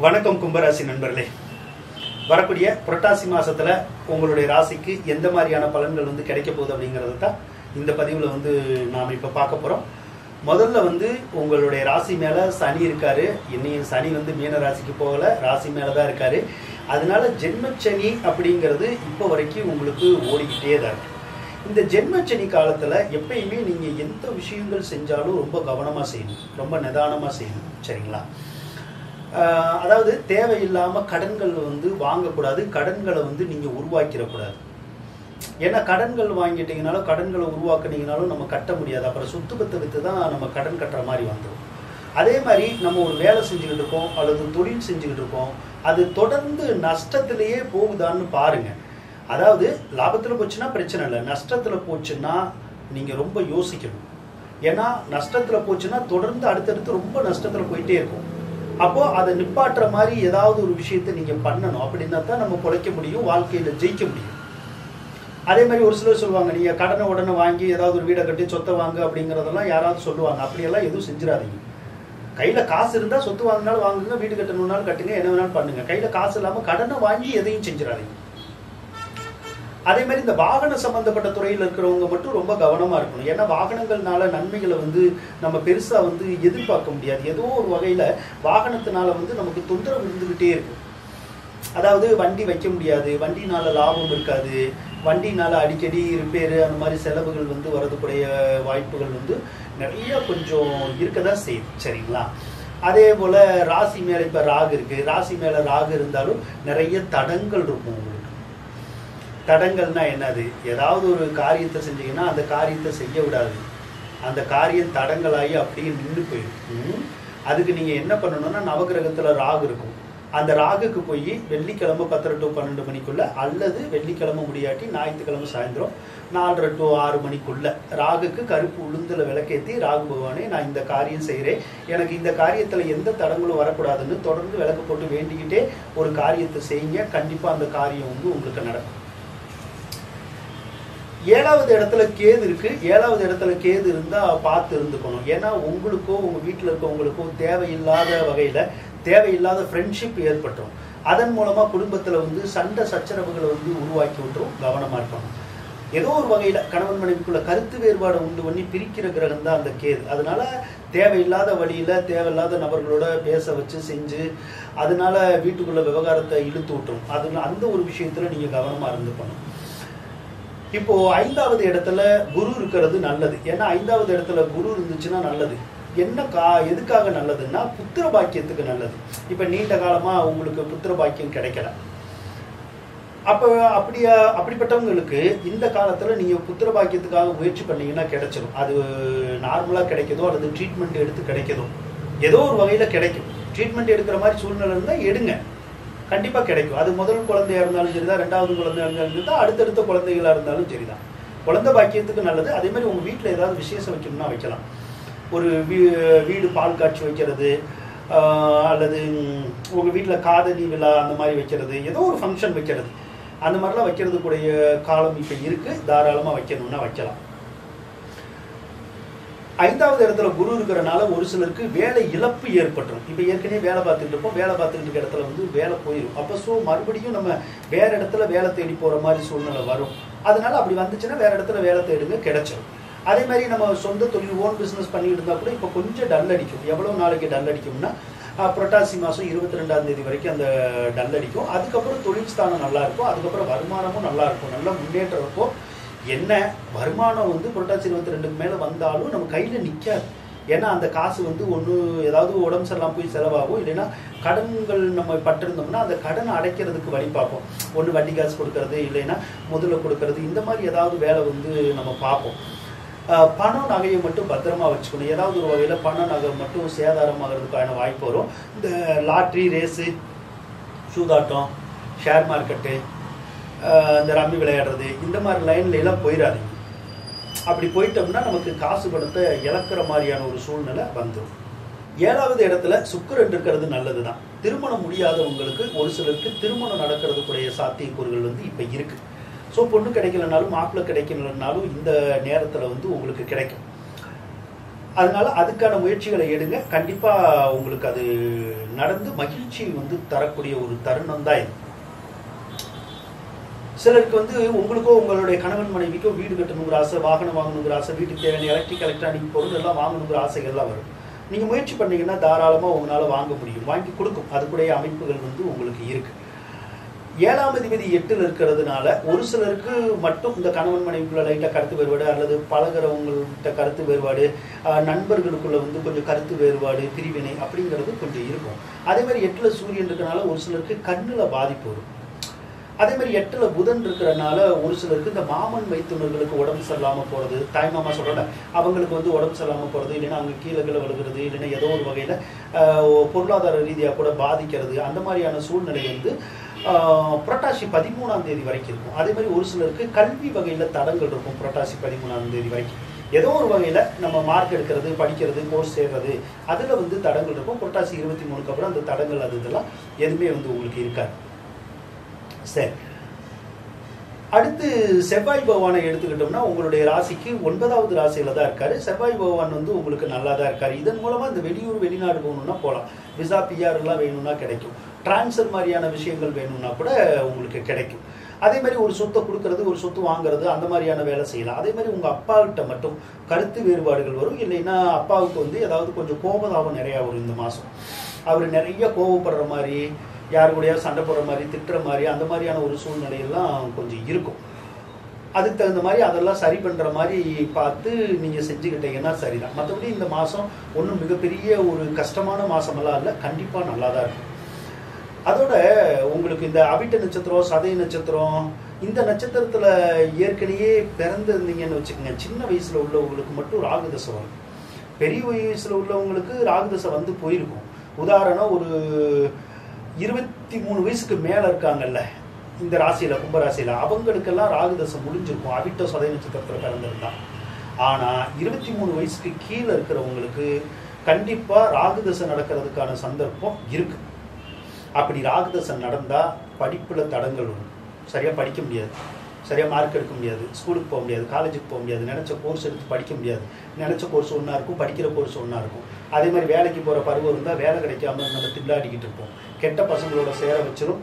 வணக்கம் கும்பராசி நண்பர்களே. வரக்கூடிய புரட்டாசி மாசத்துல உங்களுடைய ராசிக்கு எந்த மாதிரியான பலன்கள் கிடைக்க போகுது அப்படிங்கறத தான் இந்த பதிவுல நாம இப்ப பார்க்க போறோம். முதல்ல உங்களுடைய ராசி மேல சனி இருக்காரு. இன்னையும் சனி மீன ராசிக்கு போகல, ராசி மேலதான் இருக்காரு. அதனால ஜென்மச்சனி அப்படிங்கிறது இப்ப வரைக்கும் உங்களுக்கு ஓடிக்கிட்டே தான் இருக்கு. இந்த ஜென்மச்சனி காலத்துல எப்பயுமே நீங்க எந்த விஷயங்கள் செஞ்சாலும் ரொம்ப கவனமா செய்யணும், ரொம்ப நிதானமா செய்யணும். சரிங்களா? அதாவது தேவையில்லாம கடன்கள் வாங்கக்கூடாது, கடன்களை நீங்க உருவாக்கிடக்கூடாது. ஏன்னா கடன்கள் வாங்கிட்டீங்கனாலும் கடன்களை உருவாக்குனீங்கனாலும் நம்ம கட்ட முடியாது. அப்புறம் சொத்து பத்தை வித்து தான் நம்ம கடன் கட்டுற மாதிரி வந்துடும். அதே மாதிரி நம்ம ஒரு வேலை செஞ்சுக்கிட்டு இருக்கோம் அல்லது தொழில் செஞ்சுக்கிட்டு இருக்கோம், அது தொடர்ந்து நஷ்டத்திலேயே போகுதான்னு பாருங்க. அதாவது லாபத்துல போச்சுன்னா பிரச்சனை இல்லை, நஷ்டத்துல போச்சுன்னா நீங்க ரொம்ப யோசிக்கணும். ஏன்னா நஷ்டத்துல போச்சுன்னா தொடர்ந்து அடுத்தடுத்து ரொம்ப நஷ்டத்துல போயிட்டே இருக்கும். அப்போ அதை நிப்பாட்டுற மாதிரி ஏதாவது ஒரு விஷயத்தை நீங்க பண்ணணும். அப்படின்னா தான் நம்ம பிழைக்க முடியும், வாழ்க்கையில ஜெயிக்க முடியும். அதே மாதிரி ஒரு சிலர் சொல்லுவாங்க, நீங்க கடனை உடனே வாங்கி ஏதாவது ஒரு வீடை கட்டி சொத்தை வாங்க அப்படிங்கறதெல்லாம் யாராவது சொல்லுவாங்க. அப்படியெல்லாம் எதுவும் செஞ்சிடாதீங்க. கையில காசு இருந்தா சொத்து வாங்கினாலும் வாங்குங்க, வீடு கட்டணும்னாலும் கட்டுங்க, என்ன வேணாலும் பண்ணுங்க. கையில காசு இல்லாம கடனை வாங்கி எதையும் செஞ்சிடாதீங்க. அதே மாதிரி இந்த வாகன சம்பந்தப்பட்ட துறையில் இருக்கிறவங்க மட்டும் ரொம்ப கவனமா இருக்கணும். ஏன்னா வாகனங்கள்னால நன்மைகளை நம்ம பெருசா எதிர்பார்க்க முடியாது. ஏதோ ஒரு வகையில வாகனத்தினால நமக்கு தொந்தரவு இருந்துகிட்டே இருக்கும். அதாவது வண்டி வைக்க முடியாது, வண்டினால லாபம் இருக்காது, வண்டினால அடிக்கடி ரிப்பேரு அந்த மாதிரி செலவுகள் வரதுக்குடைய வாய்ப்புகள் நிறைய கொஞ்சம் இருக்கதான் செய்யுது. சரிங்களா? அதே போல ராசி மேல இப்ப ராகு இருக்கு. ராசி மேல ராகு இருந்தாலும் நிறைய தடங்கள் இருக்கும் உங்களுக்கு. தடங்கள்னா என்னது? ஏதாவது ஒரு காரியத்தை செஞ்சீங்கன்னா அந்த காரியத்தை செய்ய விடாது, அந்த காரியம் தடங்களாகி அப்படியே நின்று போயிடும். அதுக்கு நீங்க என்ன பண்ணணும்னா, நவகிரகத்துல ராகு இருக்கும், அந்த ராகுக்கு போய் வெள்ளிக்கிழமை 10 to 12 மணிக்குள்ள அல்லது வெள்ளிக்கிழமை முடியாட்டி ஞாயிற்றுக்கிழமை சாயந்தரம் 4:30 to 6 மணிக்குள்ள ராகுக்கு கருப்பு உளுந்துல விளக்கேற்றி, ராகு பகவானே நான் இந்த காரியம் செய்கிறேன், எனக்கு இந்த காரியத்துல எந்த தடங்களும் வரக்கூடாதுன்னு தொடர்ந்து விளக்கு போட்டு வேண்டிக்கிட்டே ஒரு காரியத்தை செய்யுங்க. கண்டிப்பா அந்த காரியம் உங்களுக்கு நடக்கும். 7வது இடத்துல கேது இருக்கு. 7வது இடத்துல கேது இருந்தா பார்த்து இருந்துக்கணும். ஏன்னா உங்களுக்கோ உங்க வீட்டுல இருக்கவங்களுக்கோ தேவையில்லாத வகையில தேவையில்லாத ஃப்ரெண்ட்ஷிப் ஏற்பட்டுரும். அதன் மூலமா குடும்பத்துல சண்டை சச்சரவுகளை உருவாக்கி விட்டுரும். கவனமா இருக்கணும். ஏதோ ஒரு வகையில கணவன் மனைவிக்குள்ள கருத்து வேறுபாடை உண்டு பண்ணி பிரிக்கிற கிரகம் தான் அந்த கேது. அதனால தேவையில்லாத வழியில தேவையில்லாத நபர்களோட பேச வச்சு செஞ்சு அதனால வீட்டுக்குள்ள விவகாரத்தை இழுத்து விட்டுரும். அதுல அந்த ஒரு விஷயத்துல நீங்க கவனமா இருந்துக்கணும். இப்போ 5வது இடத்துல குரு இருக்கிறது நல்லது. ஏன்னா 5வது இடத்துல குரு இருந்துச்சுன்னா நல்லது. எதுக்காக நல்லதுன்னா புத்திர பாக்கியத்துக்கு நல்லது. இப்ப நீண்ட காலமா உங்களுக்கு புத்திர பாக்கியம் கிடைக்கல, அப்ப அப்படிப்பட்டவங்களுக்கு இந்த காலத்துல நீங்க புத்திர பாக்கியத்துக்காக முயற்சி பண்ணீங்கன்னா கிடைச்சிடும். அது நார்மலா கிடைக்குதோ அல்லது ட்ரீட்மெண்ட் எடுத்து கிடைக்குதோ, ஏதோ ஒரு வகையில கிடைக்கும். ட்ரீட்மெண்ட் எடுக்கிற மாதிரி சூழ்நிலை இருந்தா எடுங்க, கண்டிப்பா கிடைக்கும். அது முதல் குழந்தையா இருந்தாலும் சரிதான், 2வது குழந்தையா இருந்தாலும் சரிதான், அடுத்தடுத்த குழந்தைகளா இருந்தாலும் சரிதான். குழந்தை பாக்கியத்துக்கு நல்லது. அதே மாதிரி உங்க வீட்டுல ஏதாவது விசேஷம் வைக்கணும்னா வைக்கலாம். ஒரு வீடு பால் காட்சி வைக்கிறது, அல்லது உங்க வீட்டுல காதணி விழா அந்த மாதிரி வைக்கிறது, ஏதோ ஒரு ஃபங்க்ஷன் வைக்கிறது, அந்த மாதிரிலாம் வைக்கிறதுக்குடைய காலம் இப்ப இருக்கு. தாராளமா வைக்கணும்னா வைக்கலாம். 5வது இடத்துல குரு இருக்கிறனால ஒரு சிலருக்கு வேலை இழப்பு ஏற்பட்டுரும். இப்ப ஏற்கனவே வேலை பார்த்துட்டு இருப்போம், வேலை பார்த்துட்டு இருக்க இடத்துல வேலை போயிடும். அப்ப மறுபடியும் நம்ம வேற இடத்துல வேலை தேடி போற மாதிரி சூழ்நிலை வரும். அதனால அப்படி வந்துச்சுன்னா வேற இடத்துல வேலை தேடுங்க, கிடைச்சிடும். அதே மாதிரி நம்ம சொந்த தொழில் ஓன் பிசினஸ் பண்ணிட்டு இருந்தா கூட இப்ப கொஞ்சம் டல் அடிக்கும். எவ்வளவு நாளைக்கு டல் அடிக்கும்னா, புரட்டாசி மாசம் 22ஆம் தேதி வரைக்கும் அந்த டல் அடிக்கும். அதுக்கப்புறம் தொழில் ஸ்தானம் நல்லா இருக்கும், அதுக்கப்புறம் வருமானமும் நல்லா இருக்கும், நல்ல முன்னேற்றம் இருக்கும். என்ன வருமானம் புரட்டாசி 22க்கு மேல வந்தாலும் நம்ம கையில நிக்காது. ஏன்னா அந்த காசு ஒண்ணு ஏதாவது உடம்பு சரியில்லாம போய் செலவாகும், இல்லைன்னா கடன்கள் நம்ம பட்டிருந்தோம்னா அந்த கடனை அடைக்கிறதுக்கு வழி பார்ப்போம். ஒண்ணு வட்டி காசு கொடுக்கறது, இல்லைன்னா முதல்ல கொடுக்கறது, இந்த மாதிரி ஏதாவது வேலை நம்ம பார்ப்போம். பணம் நகையை மட்டும் பத்திரமா வச்சுக்கணும். ஏதாவது ஒரு வகையில பண நகை மட்டும் சேதாரமாகிறதுக்கான வாய்ப்பு வரும். இந்த லாட்ரி, ரேஸு, சூதாட்டம், ஷேர் மார்க்கெட்டு, இந்த ரம்மி விளையாடுறது, இந்த மாதிரி லைன்ல எல்லாம் போயிடாதீங்க. அப்படி போயிட்டோம்னா நமக்கு காசு பணத்தை இழக்கிற மாதிரியான ஒரு சூழ்நிலை வந்துடும். 7வது இடத்துல சுக்கிரன் இருக்கிறது நல்லதுதான். திருமணம் முடியாதவங்களுக்கு ஒரு சிலருக்கு திருமணம் நடக்கிறதுக்குடைய சாத்தியக்கூறுகள் இப்ப இருக்கு. ஸோ பொண்ணு கிடைக்கலனாலும் மாப்பிள்ளை கிடைக்கலனாலும் இந்த நேரத்துல உங்களுக்கு கிடைக்கும். அதனால அதுக்கான முயற்சிகளை எடுங்க. கண்டிப்பா உங்களுக்கு அது நடந்து மகிழ்ச்சி வந்து தரக்கூடிய ஒரு தருணம் தான் இது. சிலருக்கு வந்து உங்களுக்கோ உங்களுடைய கணவன் மனைவிக்கோ வீடு கட்டணுங்கிற ஆசை, வாகனம் வாங்கணுங்கிற ஆசை, வீட்டுக்கு தேவையான எலக்ட்ரானிக் பொருள் எல்லாம் வாங்கணுங்கிற ஆசைகள்லாம் வரும். நீங்க முயற்சி பண்ணீங்கன்னா தாராளமா உங்களால வாங்க முடியும், வாங்கி கொடுக்கும். அதுக்குடைய அமைப்புகள் வந்து உங்களுக்கு இருக்கு. 7ஆம் அதிபதி 8ல் இருக்கிறதுனால ஒரு சிலருக்கு மட்டும் இந்த கணவன் மனைவிக்குள்ள லைட்டா கருத்து வேறுபாடு, அல்லது பழகிறவங்கள்ட்ட கருத்து வேறுபாடு, நண்பர்களுக்குள்ள வந்து கொஞ்சம் கருத்து வேறுபாடு, பிரிவினை அப்படிங்கிறது கொஞ்சம் இருக்கும். அதே மாதிரி 8ல் சூரியன் இருக்கிறனால ஒரு சிலருக்கு கண்ணுல பாதிப்பு வரும். அதே மாதிரி 8ல் புதன் இருக்கிறனால ஒரு சிலருக்கு இந்த மாமன் மைத்துனர்களுக்கு உடம்பு சரியில்லாம போறது, தாய்மாமா சொல்றோட அவங்களுக்கு வந்து உடம்பு சரியில்லாம போறது, இல்லைன்னா அவங்க கீழே விழுகிறது, இல்லைன்னா ஏதோ ஒரு வகையில பொருளாதார ரீதியாக கூட பாதிக்கிறது, அந்த மாதிரியான சூழ்நிலை வந்து புரட்டாசி 13ஆம் தேதி வரைக்கும் இருக்கும். அதே மாதிரி ஒரு சிலருக்கு கல்வி வகையில தடங்கள் இருக்கும். புரட்டாசி 13ஆம் தேதி வரைக்கும் ஏதோ ஒரு வகையில நம்ம மார்க் எடுக்கிறது, படிக்கிறது, கோர்ஸ் சேர்றது, அதுல வந்து தடங்கள் இருக்கும். புரட்டாசி 23க்கு அப்புறம் அந்த தடங்கள் அது இதெல்லாம் எதுவுமே வந்து உங்களுக்கு இருக்காது. சரி, அடுத்து செவ்வாய் பகவானை எடுத்துக்கிட்டோம்னா உங்களுடைய ராசிக்கு 9வது ராசியில தான் இருக்காரு. செவ்வாய் பகவான் வந்து உங்களுக்கு நல்லா தான் இருக்காரு. இதன் மூலமா இந்த வெளியூர் வெளிநாடு போகணும்னா போகலாம். விசா பிஆர் எல்லாம் வேணும்னா கிடைக்கும். டிரான்ஸ்ஃபர் மாதிரியான விஷயங்கள் வேணும்னா கூட உங்களுக்கு கிடைக்கும். அதே மாதிரி ஒரு சொத்தை கொடுக்கறது, ஒரு சொத்து வாங்குறது, அந்த மாதிரியான வேலை செய்யலாம். அதே மாதிரி உங்க அப்பா கிட்ட மட்டும் கருத்து வேறுபாடுகள் வரும். இல்லைன்னா அப்பாவுக்கு வந்து ஏதாவது கொஞ்சம் கோபதாபம் நிறைய வரும். இந்த மாசம் அவர் நிறைய கோபப்படுற மாதிரி, யாரு கூடயாவது சண்டை போடுற மாதிரி, திட்டுற மாதிரி, அந்த மாதிரியான ஒரு சூழ்நிலையெல்லாம் கொஞ்சம் இருக்கும். அதுக்கு தகுந்த மாதிரி அதெல்லாம் சரி பண்ற மாதிரி பார்த்து நீங்க செஞ்சுக்கிட்டீங்கன்னா சரிதான். மற்றபடி இந்த மாசம் ஒன்றும் மிகப்பெரிய ஒரு கஷ்டமான மாசமெல்லாம் இல்லை, கண்டிப்பா நல்லா தான் இருக்கும். அதோட உங்களுக்கு இந்த அவிட்ட நட்சத்திரம், சதய நட்சத்திரம், இந்த நட்சத்திரத்துல ஏற்கனவே பிறந்திருந்தீங்கன்னு வச்சுக்கோங்க, சின்ன வயசுல உள்ளவங்களுக்கு மட்டும் ராகுதசை வரும். பெரிய வயசுல உள்ளவங்களுக்கு ராகுதசை வந்து போயிருக்கும். உதாரணம், ஒரு 23 வயசுக்கு மேல இருக்காங்கல்ல இந்த ராசியில, கும்பராசியில, அவங்களுக்கெல்லாம் ராகுதசை முடிஞ்சிருக்கும் அவிட்ட சதய நட்சத்திரத்துல பிறந்திருந்தா. ஆனா 23 வயசுக்கு கீழே இருக்கிறவங்களுக்கு கண்டிப்பா ராகுதசை நடக்கிறதுக்கான சந்தர்ப்பம் இருக்கு. அப்படி ராகுதசை நடந்தா படிப்புல தடங்கள் வரும். சரியா படிக்க முடியாது, சரியா மார்க் எடுக்க முடியாது, ஸ்கூலுக்கு போக முடியாது, காலேஜுக்கு போக முடியாது, நினைச்ச கோர்ஸ் எடுத்து படிக்க முடியாது. நினைச்ச கோர்ஸ் ஒன்றா இருக்கும், படிக்கிற கோர்ஸ் ஒன்றா இருக்கும். அதே மாதிரி வேலைக்கு போற பருவம் இருந்தால் வேலை கிடைக்காம நம்ம திண்டாடிக்கிட்டு இருப்போம். கெட்ட பசங்களோட சேர வச்சிரும்,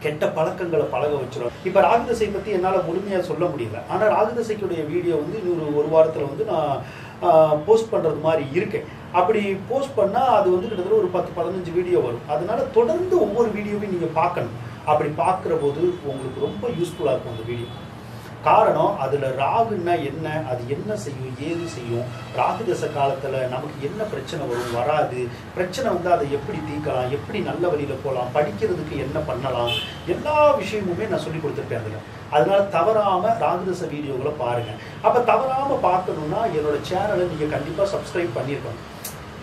கெட்ட பழக்கங்களை பழக வச்சிரும். இப்ப ராகுதசை பத்தி என்னால முழுமையா சொல்ல முடியல. ஆனா ராகுதசைக்குடைய வீடியோ வந்து இன்னொரு ஒரு வாரத்துல வந்து நான் போஸ்ட் பண்றது மாதிரி இருக்கேன். அப்படி போஸ்ட் பண்ணா அது வந்து கிட்டத்தட்ட ஒரு 10-15 வீடியோ வரும். அதனால தொடர்ந்து ஒவ்வொரு வீடியோவையும் நீங்க பார்க்கணும். அப்படி பார்க்கிற போது உங்களுக்கு ரொம்ப யூஸ்ஃபுல்லா இருக்கும் அந்த வீடியோ. காரணம், அதுல ராகுன்னா என்ன, அது என்ன செய்யும், ஏது செய்யும், ராகுதசை காலத்துல நமக்கு என்ன பிரச்சனை வரும், வராது, பிரச்சனை வந்து அதை எப்படி தீர்க்கலாம், எப்படி நல்ல வழியில போகலாம், படிக்கிறதுக்கு என்ன பண்ணலாம், எல்லா விஷயமுமே நான் சொல்லி கொடுத்துருப்பேன் அதுல. அதனால தவறாம ராகுதசை வீடியோகளை பாருங்க. அப்ப தவறாம பார்க்கணும்னா என்னோட சேனலை நீங்க கண்டிப்பா சப்ஸ்கிரைப் பண்ணியிருக்கணும்.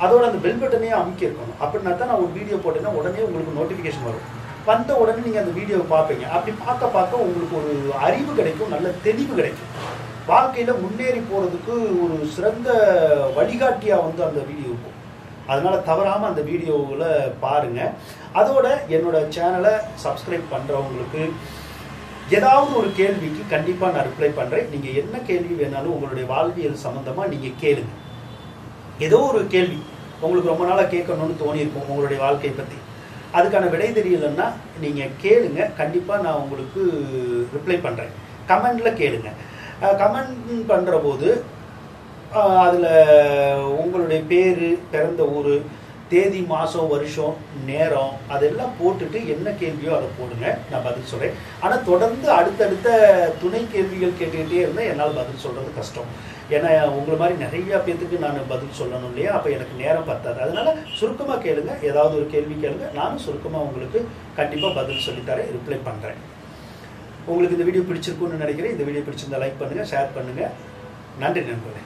அதோட அந்த பெல் பட்டனையே அமைக்க இருக்கணும். அப்படின்னா தான் நான் ஒரு வீடியோ போட்டேன்னா உடனே உங்களுக்கு நோட்டிஃபிகேஷன் வரும். வந்த உடனே நீங்க அந்த வீடியோவை பார்ப்பீங்க. அப்படி பார்க்க உங்களுக்கு ஒரு அறிவு கிடைக்கும், நல்ல தெளிவு கிடைக்கும். வாழ்க்கையில முன்னேறி போறதுக்கு ஒரு சிறந்த வழிகாட்டியா வந்து அந்த வீடியோ இருக்கும். அதனால தவறாம அந்த வீடியோவில் பாருங்க. அதோட என்னோட சேனலை சப்ஸ்கிரைப் பண்றவங்களுக்கு ஏதாவது ஒரு கேள்விக்கு கண்டிப்பா நான் ரிப்ளை பண்றேன். நீங்க என்ன கேள்வி வேணாலும் உங்களுடைய வாழ்வியல் சம்பந்தமா நீங்க கேளுங்க. ஏதோ ஒரு கேள்வி உங்களுக்கு ரொம்ப நாளா கேட்கணும்னு தோணி இருக்கும் உங்களுடைய வாழ்க்கையை பத்தி, அதுக்கான விடை தெரியலன்னா நீங்க கேளுங்க, கண்டிப்பா நான் உங்களுக்கு ரிப்ளை பண்றேன். கமெண்ட்ல கேளுங்க. கமெண்ட் பண்ற போது அதுல உங்களுடைய பேரு, பிறந்த ஊரு, தேதி, மாசம், வருஷம், நேரம் அதெல்லாம் போட்டுட்டு என்ன கேள்வியோ அதை போடுங்க, நான் பதில் சொல்றேன். ஆனா தொடர்ந்து அடுத்தடுத்த துணை கேள்விகள் கேட்டுக்கிட்டே இருந்தால் என்னால் பதில் சொல்றது கஷ்டம். ஏன்னா உங்களை மாதிரி நிறைய பேத்துக்கு நான் பதில் சொல்லணும் இல்லையா, அப்போ எனக்கு நேரம் பத்தாது. அதனால சுருக்கமாக கேளுங்க, ஏதாவது ஒரு கேள்வி கேளுங்க, நானும் சுருக்கமாக உங்களுக்கு கண்டிப்பாக பதில் சொல்லித்தரேன், ரிப்ளை பண்ணுறேன். உங்களுக்கு இந்த வீடியோ பிடிச்சிருக்குன்னு நினைக்கிறேன். இந்த வீடியோ பிடிச்சிருந்தா லைக் பண்ணுங்க, ஷேர் பண்ணுங்க. நன்றி நண்பர்களே.